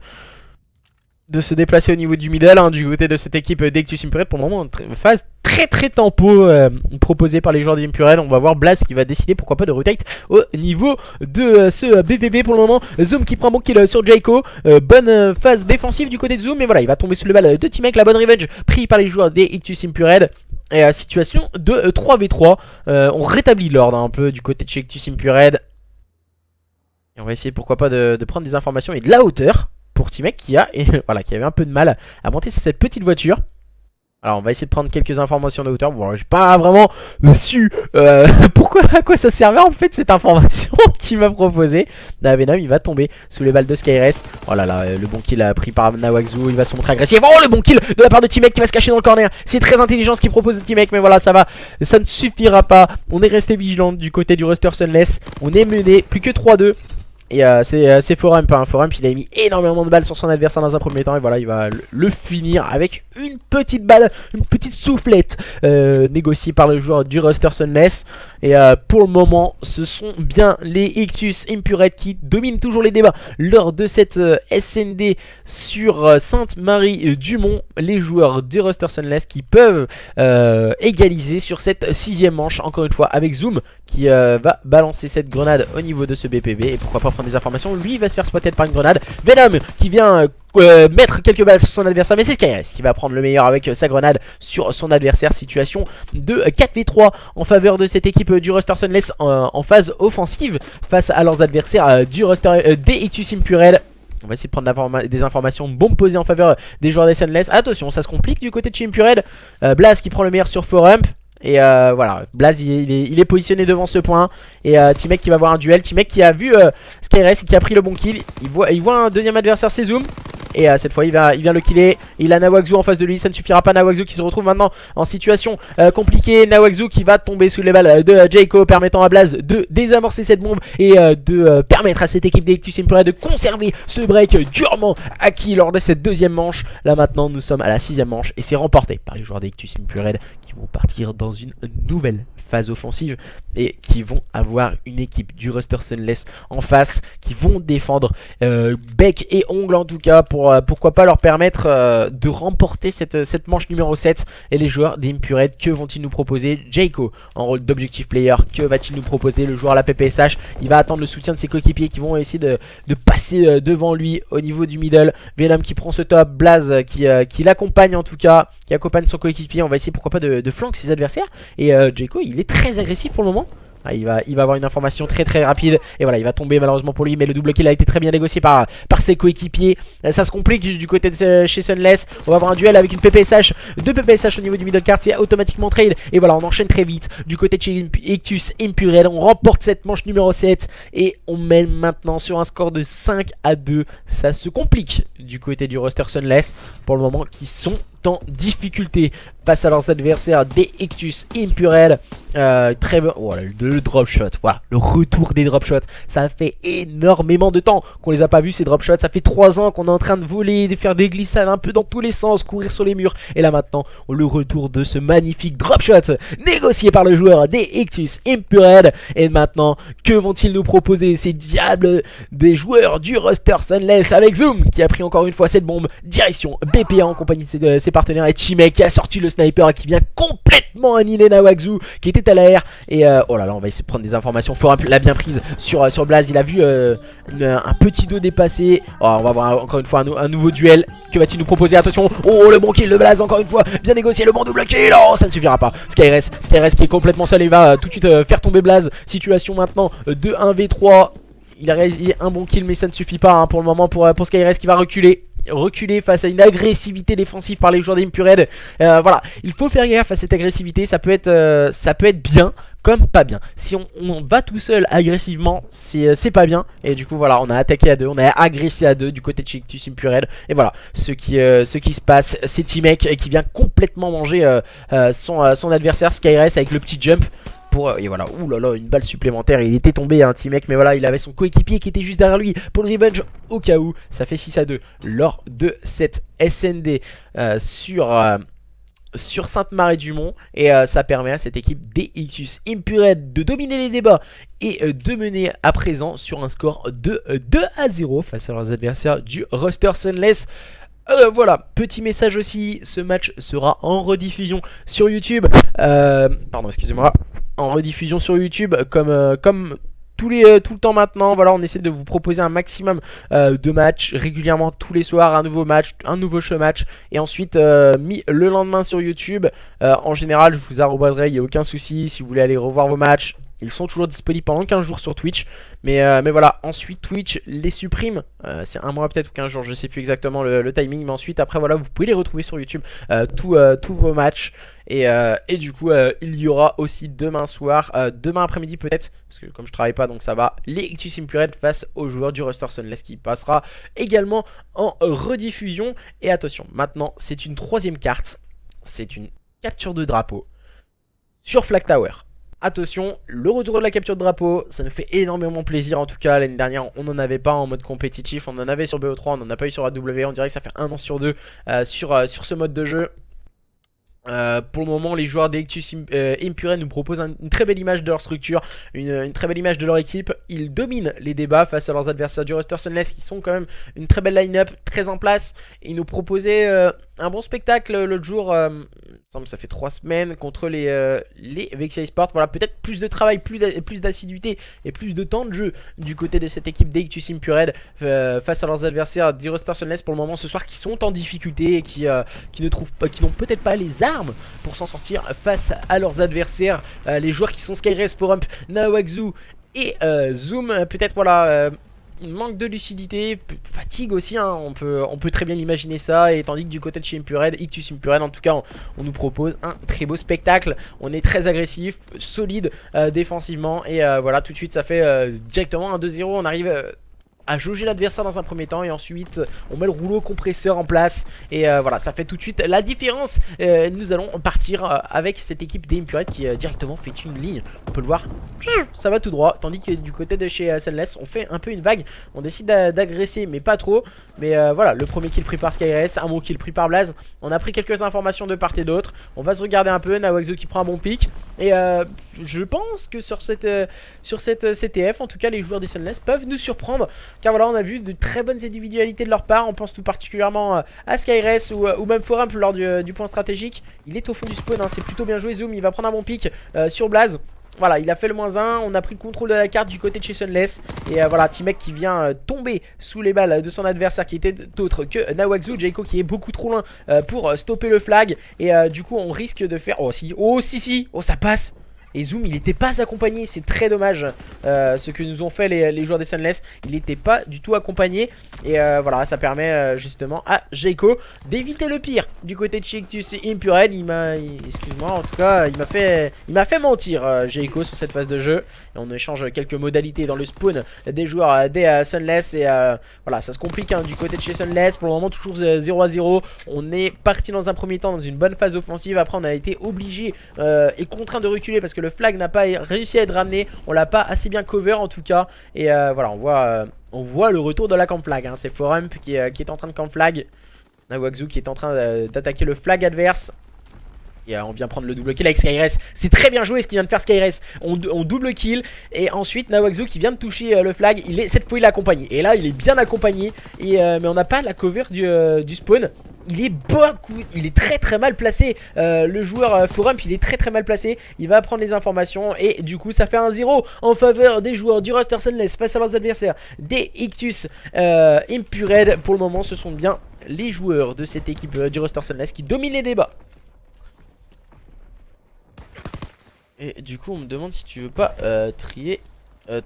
se déplacer au niveau du middle hein, du côté de cette équipe d'Ictus Impured. Pour le moment, une phase très tempo proposée par les joueurs d'Impured. On va voir Blaze qui va décider pourquoi pas de rotate au niveau de ce BBB pour le moment. Zoom qui prend bon kill sur Jaco. Bonne phase défensive du côté de Zoom. Mais voilà, il va tomber sous le balle de T-Mec. La bonne revenge pris par les joueurs des Ictus Impured. Et situation de 3v3. On rétablit l'ordre un peu du côté de chez Ictus Impured. Et on va essayer pourquoi pas de prendre des informations et de la hauteur pour T-Mec qui avait un peu de mal à monter sur cette petite voiture. Alors on va essayer de prendre quelques informations de hauteur. Bon, j'ai pas vraiment su à quoi ça servait en fait cette information qu'il m'a proposé. Venom il va tomber sous les balles de Skyrest. Oh là là, le bon kill pris par Nawakzu. Il va se montrer agressif. Oh, le bon kill de la part de T-Mec qui va se cacher dans le corner. C'est très intelligent ce qu'il propose de T-Mec, mais voilà, ça ne suffira pas. On est resté vigilant du côté du Roster Sunless. On est mené, plus que 3-2. Et c'est Forump, hein. Forump il a mis énormément de balles sur son adversaire dans un premier temps. Et voilà, il va le finir avec une petite balle, une petite soufflette négociée par le joueur du Roster Sunless. Et pour le moment, ce sont bien les Ictus Impured qui dominent toujours les débats lors de cette SND sur Sainte-Marie-du-Mont. Les joueurs du Roster Sunless qui peuvent égaliser sur cette 6ème manche, encore une fois avec Zoom qui va balancer cette grenade au niveau de ce BPB. Et pourquoi pas prendre des informations. Lui il va se faire spotter par une grenade. Venom qui vient mettre quelques balles sur son adversaire, mais c'est Skyrest qui va prendre le meilleur avec sa grenade sur son adversaire. Situation de 4v3 en faveur de cette équipe du Roster Sunless en phase offensive face à leurs adversaires du roster des Ictus Impured. On va essayer de prendre des informations bombes posées en faveur des joueurs des Sunless. Attention, ça se complique du côté de chez Impured. Blaze qui prend le meilleur sur Forump. Et voilà, Blaze il est positionné devant ce point. Et T-Mec qui va voir un duel. T-Mec qui a vu Skyrest et qui a pris le bon kill. Il voit un deuxième adversaire, c'est Zoom. Et cette fois il vient le killer. Il a Nawakzu en face de lui, ça ne suffira pas. Nawakzu qui se retrouve maintenant en situation compliquée. Nawakzu qui va tomber sous les balles de Jayco, permettant à Blaze de désamorcer cette bombe et de permettre à cette équipe d'Ictus Impure de conserver ce break durement acquis lors de cette deuxième manche. Là maintenant nous sommes à la 6ème manche et c'est remporté par les joueurs d'Ictus Impure qui vont partir dans une nouvelle phase offensive et qui vont avoir une équipe du roster Sunless en face, qui vont défendre bec et ongle en tout cas pour pourquoi pas leur permettre de remporter cette manche numéro 7. Et les joueurs d'Impured, que vont-ils nous proposer? Jayco en rôle d'objective player, que va-t-il nous proposer? Le joueur à la PPSH, il va attendre le soutien de ses coéquipiers qui vont essayer de passer devant lui au niveau du middle. Venom qui prend ce top, Blaze qui l'accompagne en tout cas, qui accompagne son coéquipier. On va essayer pourquoi pas de flank ses adversaires. Et Jayco il est très agressif pour le moment. Ah, il va avoir une information très rapide. Et voilà, il va tomber malheureusement pour lui. Mais le double kill a été très bien négocié par ses coéquipiers. Ça se complique du côté de chez Sunless. On va avoir un duel avec une PPSH. Deux PPSH au niveau du middle card. C'est automatiquement trade. Et voilà, on enchaîne très vite. Du côté de chez Ictus Impure, on remporte cette manche numéro 7. Et on mène maintenant sur un score de 5-2. Ça se complique du côté du roster Sunless. Pour le moment, qui sont en difficulté face à leurs adversaires des Ictus Impure. Très bon. Voilà, le drop shot. Voilà, le retour des drop shots. Ça fait énormément de temps qu'on les a pas vus ces drop shots. Ça fait 3 ans qu'on est en train de voler, de faire des glissades un peu dans tous les sens, courir sur les murs. Et là maintenant, le retour de ce magnifique drop shot négocié par le joueur des Ictus Impure. Et maintenant, que vont-ils nous proposer ces diables des joueurs du roster Sunless avec Zoom qui a pris encore une fois cette bombe direction BPA en compagnie de ses partenaires, et Chimek qui a sorti le sniper et qui vient complètement annihiler Nawakzu qui était à l'air. Et oh là là, on va essayer de prendre des informations. Forum l'a bien prise sur Blaze. Il a vu un petit dos dépasser. Oh, on va voir encore une fois un nouveau duel. Que va-t-il nous proposer? Attention. Oh, le bon kill de Blaze encore une fois. Bien négocié, le bon double kill. Oh, ça ne suffira pas. Skyres qui est complètement seul. Il va tout de suite faire tomber Blaze. Situation maintenant de 1v3. Il a réalisé un bon kill mais ça ne suffit pas pour le moment pour Skyres qui va reculer face à une agressivité défensive par les joueurs d'Impured. Voilà, il faut faire gaffe à cette agressivité. Ça peut être bien comme pas bien. Si on va tout seul agressivement, c'est pas bien. Et du coup voilà, on a attaqué à deux, on a agressé à deux du côté de Ictus Impure. Et voilà, ce qui se passe, c'est Timek qui vient complètement manger son adversaire Skyres avec le petit jump. Et voilà, oulala, une balle supplémentaire. Il était tombé un Timek, mais voilà, il avait son coéquipier qui était juste derrière lui pour le revenge au cas où. Ça fait 6-2 lors de cette SND sur Sainte-Marie-du-Mont. Et ça permet à cette équipe des Ictus Impure de dominer les débats et de mener à présent sur un score de 2-0 face à leurs adversaires du roster Sunless. Voilà, petit message aussi, ce match sera en rediffusion sur YouTube. Pardon, excusez-moi. En rediffusion sur YouTube comme tout le temps maintenant. Voilà, on essaie de vous proposer un maximum de matchs régulièrement tous les soirs, un nouveau match, un nouveau show match, et ensuite mis le lendemain sur YouTube. En général, je vous arrobaserai, il n'y a aucun souci si vous voulez aller revoir vos matchs. Ils sont toujours disponibles pendant 15 jours sur Twitch. Mais voilà, ensuite Twitch les supprime. C'est un mois peut-être ou 15 jours, je sais plus exactement le timing. Mais ensuite, après voilà, vous pouvez les retrouver sur YouTube, tous vos matchs. Et du coup, il y aura aussi demain soir, demain après-midi peut-être, parce que comme je travaille pas, donc ça va, les Ictus Impure face aux joueurs du roster Sunless qui passera également en rediffusion. Et attention, maintenant c'est une troisième carte. C'est une capture de drapeau sur Flag Tower. Attention, le retour de la capture de drapeau, ça nous fait énormément plaisir. En tout cas, l'année dernière, on n'en avait pas en mode compétitif. On en avait sur BO3, on n'en a pas eu sur AW. On dirait que ça fait 1 an sur 2 sur ce mode de jeu. Pour le moment, les joueurs d'Ictus Impure nous proposent une très belle image de leur structure, une très belle image de leur équipe. Ils dominent les débats face à leurs adversaires du roster Sunless qui sont quand même une très belle line-up, très en place. Ils nous proposaient un bon spectacle l'autre jour, il me semble que ça fait 3 semaines, contre les Vexia Esports. Voilà, peut-être plus de travail, plus d'assiduité et plus de temps de jeu du côté de cette équipe d'Ictus Impure face à leurs adversaires du roster Sunless pour le moment ce soir, qui sont en difficulté et qui n'ont peut-être pas les armes pour s'en sortir face à leurs adversaires, les joueurs qui sont Skyres, Forum, Nawakzu et Zoom. Peut-être voilà, manque de lucidité, fatigue aussi, hein. on peut très bien l'imaginer ça. Et tandis que du côté de chez Ictus Impure, en tout cas on nous propose un très beau spectacle. On est très agressif, solide défensivement. Et voilà, tout de suite ça fait directement un 2-0. On arrive à jauger l'adversaire dans un premier temps et ensuite on met le rouleau compresseur en place et voilà, ça fait tout de suite la différence. Nous allons partir avec cette équipe des Impurate qui directement fait une ligne, on peut le voir, ça va tout droit, tandis que du côté de chez Sunless on fait un peu une vague, on décide d'agresser mais pas trop, mais voilà, le premier kill pris par Skyres, un bon kill pris par Blaze, on a pris quelques informations de part et d'autre, on va se regarder un peu, Nawaxo qui prend un bon pic et je pense que sur cette CTF en tout cas les joueurs des Sunless peuvent nous surprendre, car voilà, on a vu de très bonnes individualités de leur part. On pense tout particulièrement à Skyres ou même Foramp lors du point stratégique. Il est au fond du spawn, hein, c'est plutôt bien joué. Zoom, il va prendre un bon pic sur Blaze. Voilà, il a fait le -1, on a pris le contrôle de la carte du côté de chez Sunless. Et voilà, T-Mec qui vient tomber sous les balles de son adversaire qui était autre que Nawaxo. Jayco qui est beaucoup trop loin pour stopper le flag. Et du coup, on risque de faire... Oh si, oh si, oh ça passe. Et Zoom il n'était pas accompagné, c'est très dommage ce que nous ont fait les joueurs des Sunless. Il n'était pas du tout accompagné. Et voilà, ça permet justement à Jayco d'éviter le pire. Du côté de Chictus et Impurate, excuse-moi, en tout cas, il m'a fait mentir Jayco sur cette phase de jeu. Et on échange quelques modalités dans le spawn des joueurs des Sunless. Et voilà, ça se complique hein, du côté de chez Sunless. Pour le moment, toujours 0-0. On est parti dans un premier temps dans une bonne phase offensive. Après, on a été obligé et contraint de reculer parce que le flag n'a pas réussi à être ramené. On l'a pas assez bien cover en tout cas. Et voilà, on voit le retour de la camp flag hein. C'est Foramp qui est en train de camp flag. Nawaxo qui est en train d'attaquer le flag adverse. Et on vient prendre le double kill avec Skyres. C'est très bien joué ce qu'il vient de faire Skyres. On double kill. Et ensuite Nawaxo qui vient de toucher le flag. Cette fois il est accompagné. Et là il est bien accompagné. Mais on n'a pas la cover du spawn. Il est très mal placé. Le joueur Foramp il est très mal placé. Il va prendre les informations. Et du coup ça fait un 0 en faveur des joueurs du roster Sunless face à leurs adversaires des Ictus Impurate. Pour le moment ce sont bien les joueurs de cette équipe du roster Sunless qui dominent les débats. Et du coup on me demande si tu veux pas trier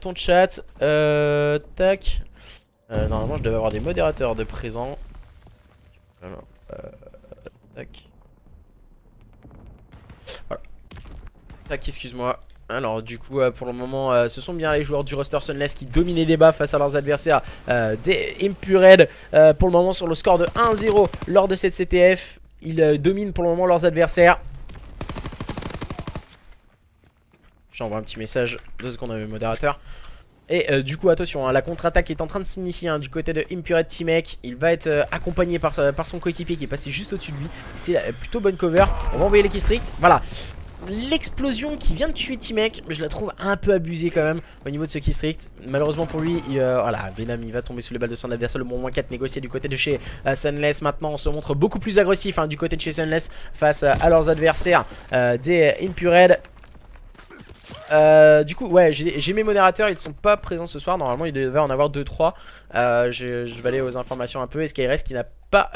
ton chat. Tac. Normalement je devais avoir des modérateurs de présent. Voilà. Tac. Voilà. Tac, excuse-moi. Alors du coup pour le moment ce sont bien les joueurs du roster Sunless qui dominent les débats face à leurs adversaires des Impurate. Pour le moment sur le score de 1-0 lors de cette CTF. Ils dominent pour le moment leurs adversaires. J'envoie un petit message, 2 secondes à mes modérateurs. Et du coup attention hein, la contre-attaque est en train de s'initier hein, du côté de Impurate T-Mec. Il va être accompagné par son coéquipier qui est passé juste au-dessus de lui. C'est plutôt bonne cover. On va envoyer les Keystrict. Voilà. L'explosion qui vient de tuer T-Mec, je la trouve un peu abusée quand même au niveau de ce Keystrict. Malheureusement pour lui, voilà, Venom il va tomber sous les balles de son adversaire. Le bon -4 négocié du côté de chez Sunless. Maintenant on se montre beaucoup plus agressif hein, du côté de chez Sunless face à leurs adversaires des Impurate. Du coup ouais j'ai mes modérateurs, ils ne sont pas présents ce soir. Normalement il devait en avoir 2-3. Je vais aller aux informations un peu. Et Skyres qui n'a pas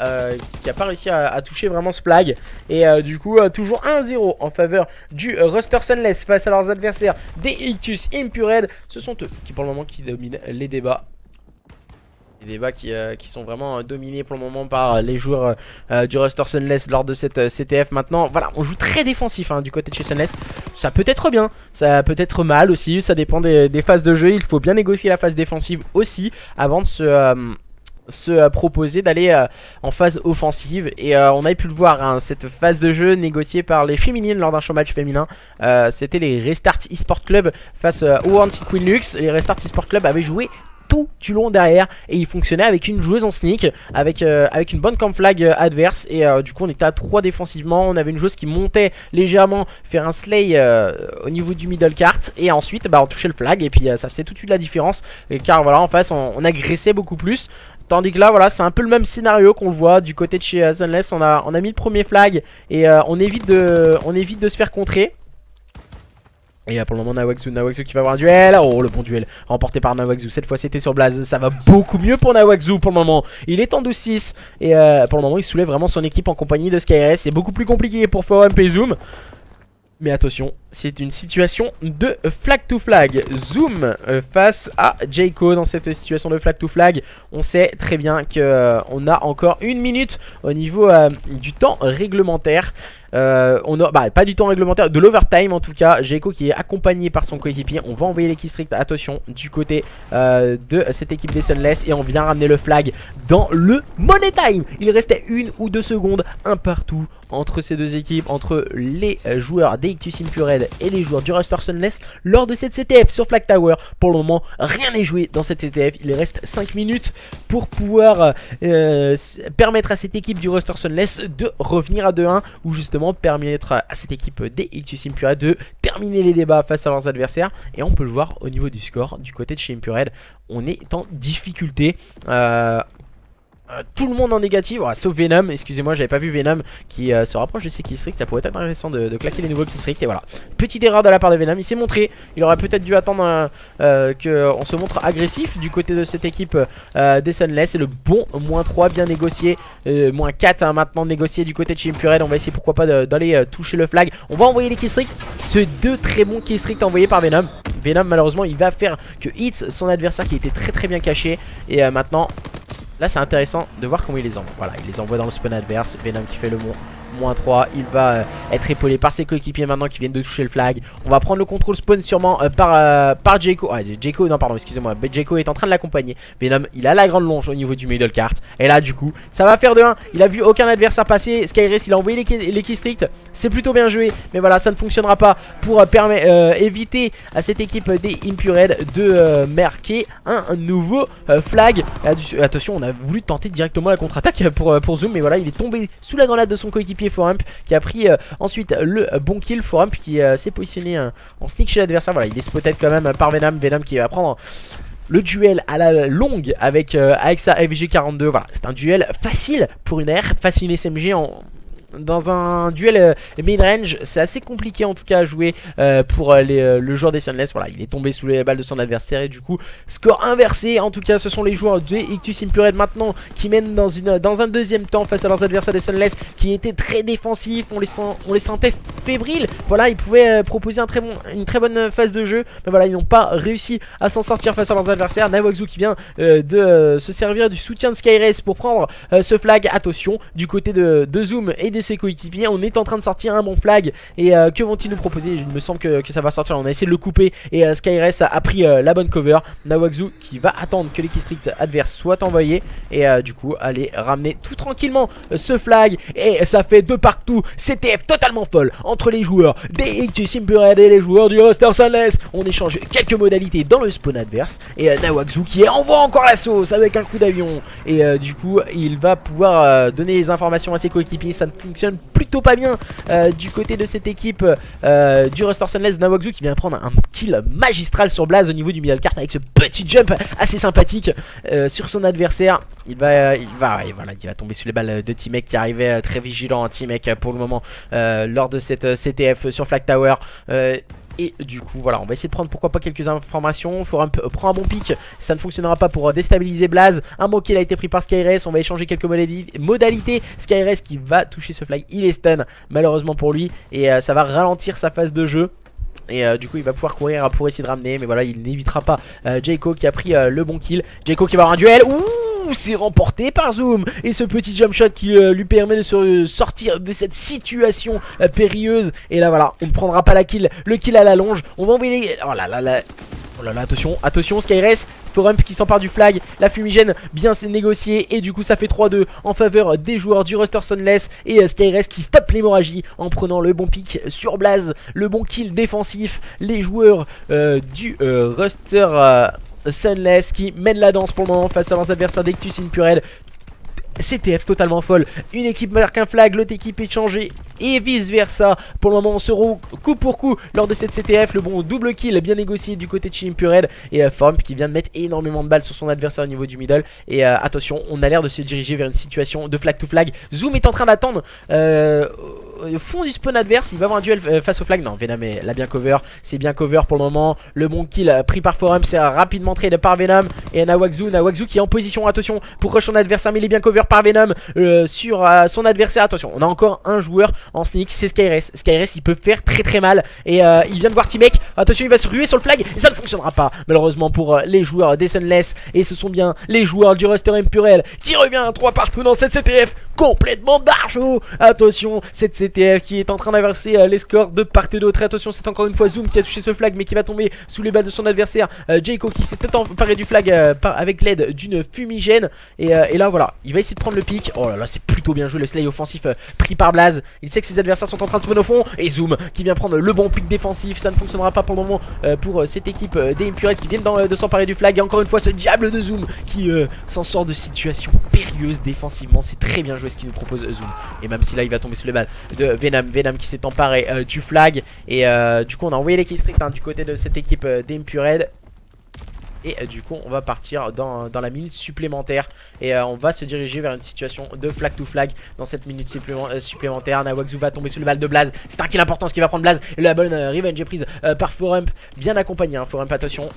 réussi à toucher vraiment ce flag. Et du coup toujours 1-0 en faveur du roster Sunless face à leurs adversaires des Ictus Impurate. Ce sont eux qui pour le moment qui dominent les débats. Des débats qui sont vraiment dominés pour le moment par les joueurs du roster Sunless lors de cette CTF. Maintenant voilà, on joue très défensif hein, du côté de chez Sunless. Ça peut être bien, ça peut être mal aussi, ça dépend des phases de jeu. Il faut bien négocier la phase défensive aussi avant de se proposer d'aller en phase offensive. Et on avait pu le voir hein, cette phase de jeu négociée par les féminines lors d'un show match féminin. C'était les Restart eSport Club face au Anti-Queen Lux. Les Restart eSport Club avaient joué tout du long derrière et il fonctionnait avec une joueuse en sneak, avec une bonne camp flag adverse. Et du coup on était à 3 défensivement. On avait une joueuse qui montait légèrement faire un slay au niveau du middle cart. Et ensuite on touchait le flag. Et puis ça faisait tout de suite la différence, car voilà en face on agressait beaucoup plus. Tandis que là voilà c'est un peu le même scénario qu'on le voit du côté de chez Sunless. On a mis le premier flag et on évite de se faire contrer. Et pour le moment Nawaxo qui va avoir un duel. Oh le bon duel remporté par Nawaxo. Cette fois c'était sur Blaze. Ça va beaucoup mieux pour Nawaxo pour le moment. Il est en 12-6. Et pour le moment il soulève vraiment son équipe en compagnie de Skyres. C'est beaucoup plus compliqué pour Foramp et Zoom. Mais attention, c'est une situation de flag to flag. Zoom face à Jayco dans cette situation de flag to flag. On sait très bien qu'on a encore 1 minute au niveau du temps réglementaire. On a pas du temps réglementaire, de l'overtime en tout cas. Jayco qui est accompagné par son coéquipier. On va envoyer l'équipe strict, attention, du côté de cette équipe des Sunless. Et on vient ramener le flag dans le money time. Il restait 1 ou 2 secondes, un partout entre ces deux équipes, entre les joueurs d'Ictus Impured et les joueurs du roster Sunless lors de cette CTF sur Flag Tower. Pour le moment, rien n'est joué dans cette CTF. Il reste 5 minutes pour pouvoir permettre à cette équipe du roster Sunless de revenir à 2-1, ou justement permettre à cette équipe d'Ictus Impured de terminer les débats face à leurs adversaires. Et on peut le voir au niveau du score du côté de chez Impured, on est en difficulté. Tout le monde en négatif, sauf Venom, excusez-moi, j'avais pas vu Venom qui se rapproche de ses kills strict. Ça pourrait être intéressant de claquer les nouveaux kills strict. Et voilà, petite erreur de la part de Venom, il s'est montré. Il aurait peut-être dû attendre qu'on se montre agressif du côté de cette équipe des Sunless. Et le bon -3 bien négocié, -4 hein, maintenant négocié du côté de chez Impured. On va essayer pourquoi pas d'aller toucher le flag. On va envoyer les kills strict, ce 2 très bons kills strict envoyés par Venom. Venom malheureusement il va faire que hit son adversaire qui était très bien caché. Et maintenant, là c'est intéressant de voir comment il les envoie. Voilà, il les envoie dans le spawn adverse. Venom qui fait le -3. Il va être épaulé par ses coéquipiers maintenant qui viennent de toucher le flag. On va prendre le contrôle spawn sûrement par Jayco. Jayco, non pardon, excusez-moi. Jayco est en train de l'accompagner. Venom, il a la grande longe au niveau du middle cart. Et là du coup, ça va faire de 1. Il a vu aucun adversaire passer. Skyrace, il a envoyé les kills strict. C'est plutôt bien joué. Mais voilà, ça ne fonctionnera pas pour éviter à cette équipe des Impured de marquer un nouveau flag. Attention, on a voulu tenter directement la contre-attaque pour Zoom. Mais voilà, il est tombé sous la grenade de son coéquipier Forump qui a pris ensuite le bon kill. Forump qui s'est positionné en sneak chez l'adversaire. Voilà, il est spotted quand même par Venom. Venom qui va prendre le duel à la longue avec sa FG42. Voilà, c'est un duel facile pour une R, face à une SMG dans un duel main range. C'est assez compliqué en tout cas à jouer pour le joueur des Sunless. Voilà, il est tombé sous les balles de son adversaire et du coup score inversé. En tout cas ce sont les joueurs de Ictus Impured maintenant qui mènent dans un deuxième temps face à leurs adversaires des Sunless qui étaient très défensifs. On les sentait fébriles. Voilà, ils pouvaient proposer une très bonne phase de jeu, mais voilà, ils n'ont pas réussi à s'en sortir face à leurs adversaires. Nawakzu qui vient de se servir du soutien de Skyrace pour prendre ce flag. Attention du côté de Zoom et de ses coéquipiers, on est en train de sortir un bon flag. Et que vont-ils nous proposer? Il me semble que ça va sortir. On a essayé de le couper et Skyrace a pris la bonne cover. Nawakzu qui va attendre que les kills strict adverses soient envoyés et du coup aller ramener tout tranquillement ce flag. Et ça fait de partout. CTF totalement folle entre les joueurs des Ictus Impured et les joueurs du roster Sunless. On échange quelques modalités dans le spawn adverse et Nawakzu qui envoie encore la sauce avec un coup d'avion. Et du coup il va pouvoir donner les informations à ses coéquipiers. Ça ne fonctionne plutôt pas bien du côté de cette équipe du roster Sunless. Nawakzu qui vient prendre un kill magistral sur Blaze au niveau du middle cart avec ce petit jump assez sympathique sur son adversaire. Il va tomber sous les balles de T-Mec qui arrivait très vigilant. T-Mec pour le moment lors de cette CTF sur Flag Tower. Et du coup voilà, on va essayer de prendre pourquoi pas quelques informations. Forum prend un bon pick, ça ne fonctionnera pas pour déstabiliser Blaze. Un mot kill a été pris par Skyrace. On va échanger quelques modalités. Skyrace qui va toucher ce flag, il est stun malheureusement pour lui. Et ça va ralentir sa phase de jeu. Et du coup il va pouvoir courir pour essayer de ramener. Mais voilà, il n'évitera pas Jayco qui a pris le bon kill. Jayco qui va avoir un duel. Ouh, c'est remporté par Zoom. Et ce petit jump shot qui lui permet de se sortir de cette situation périlleuse. Et là voilà, on ne prendra pas le kill à la longe. On va envoyer les... Oh là là, attention Skyrace. Forump qui s'empare du flag, la fumigène bien négociée et du coup ça fait 3-2 en faveur des joueurs du roster Sunless. Et Skyrace qui stoppe l'hémorragie en prenant le bon pick sur Blaze, le bon kill défensif. Les joueurs du roster Sunless qui mènent la danse pour le moment face à leurs adversaires d'Ictus Impured. CTF totalement folle, une équipe marque un flag, l'autre équipe est changée et vice versa. Pour le moment on se coup pour coup lors de cette CTF. Le bon double kill bien négocié du côté de chez Impured. Et Forump qui vient de mettre énormément de balles sur son adversaire au niveau du middle. Et attention, on a l'air de se diriger vers une situation de flag to flag. Zoom est en train d'attendre au fond du spawn adverse. Il va avoir un duel face au flag. Non, Venom l'a bien cover. C'est bien cover pour le moment. Le bon kill pris par Forum. C'est rapidement trade par Venom. Et Nawakzu. Nawakzu qui est en position. Attention pour rush son adversaire. Mais il est bien cover par Venom sur son adversaire. Attention, on a encore un joueur en sneak. C'est Skyres. Skyres, il peut faire très mal. Et il vient de voir T-Mec. Attention, il va se ruer sur le flag. Et ça ne fonctionnera pas. Malheureusement pour les joueurs des Sunless. Et ce sont bien les joueurs du roster Impurel qui revient 3 partout dans cette CTF. Complètement d'argent. Attention, cette CTF qui est en train d'inverser les scores de part et d'autre. Attention, c'est encore une fois Zoom qui a touché ce flag mais qui va tomber sous les balles de son adversaire. Jayco qui s'est emparé du flag avec l'aide d'une fumigène. Et là voilà, il va essayer de prendre le pic. Oh là là, c'est plutôt bien joué le slay offensif pris par Blaze. Il sait que ses adversaires sont en train de spawn au fond. Et Zoom qui vient prendre le bon pic défensif. Ça ne fonctionnera pas pour le moment pour cette équipe des Impurel qui viennent de s'emparer du flag. Et encore une fois ce diable de Zoom qui s'en sort de situation périlleuse défensivement. C'est très bien joué ce qu'il nous propose Zoom. Et même si là il va tomber sous les balles de Venom. Venom qui s'est emparé du flag. Et du coup on a envoyé les killstreaks du côté de cette équipe des Impurel. Et du coup on va partir dans la minute supplémentaire. Et on va se diriger vers une situation de flag to flag dans cette minute supplémentaire. Nawakzu va tomber sous le balle de Blaze. C'est un kill important ce qui va prendre Blaze. Et la bonne revenge est prise par Forump. Bien accompagné hein, Forump, attention.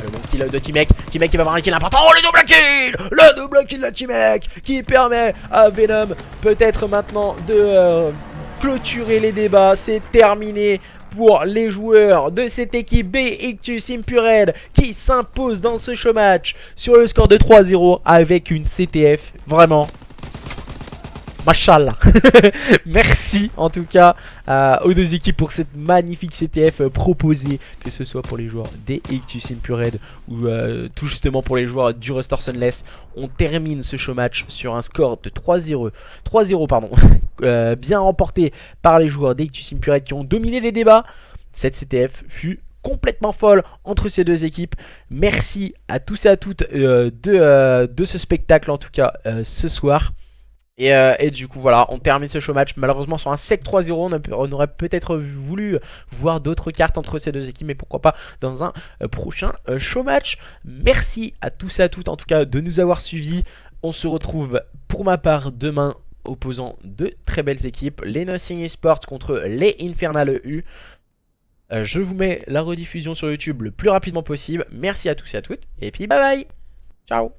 Le bon kill de T-Mec. T-Mec qui va avoir un kill important. Oh le double kill. Le double kill de T-Mec qui permet à Venom peut-être maintenant de clôturer les débats. C'est terminé pour les joueurs de cette équipe des Ictus Impurel qui s'impose dans ce show match sur le score de 3-0 avec une CTF vraiment machallah. Merci en tout cas aux deux équipes pour cette magnifique CTF proposée, que ce soit pour les joueurs des Ictus Impurel ou tout justement pour les joueurs du roster Sunless. On termine ce show match sur un score de 3-0 pardon, bien remporté par les joueurs des Ictus Impurel qui ont dominé les débats. Cette CTF fut complètement folle entre ces deux équipes. Merci à tous et à toutes de ce spectacle en tout cas ce soir. Et du coup voilà, on termine ce show match malheureusement sur un sec 3-0. On aurait peut-être voulu voir d'autres cartes entre ces deux équipes, mais pourquoi pas dans un prochain show match. Merci à tous et à toutes en tout cas de nous avoir suivis. On se retrouve pour ma part demain opposant deux très belles équipes, les Nothing Esports contre les Infernal EU. Je vous mets la rediffusion sur YouTube le plus rapidement possible. Merci à tous et à toutes et puis bye bye. Ciao.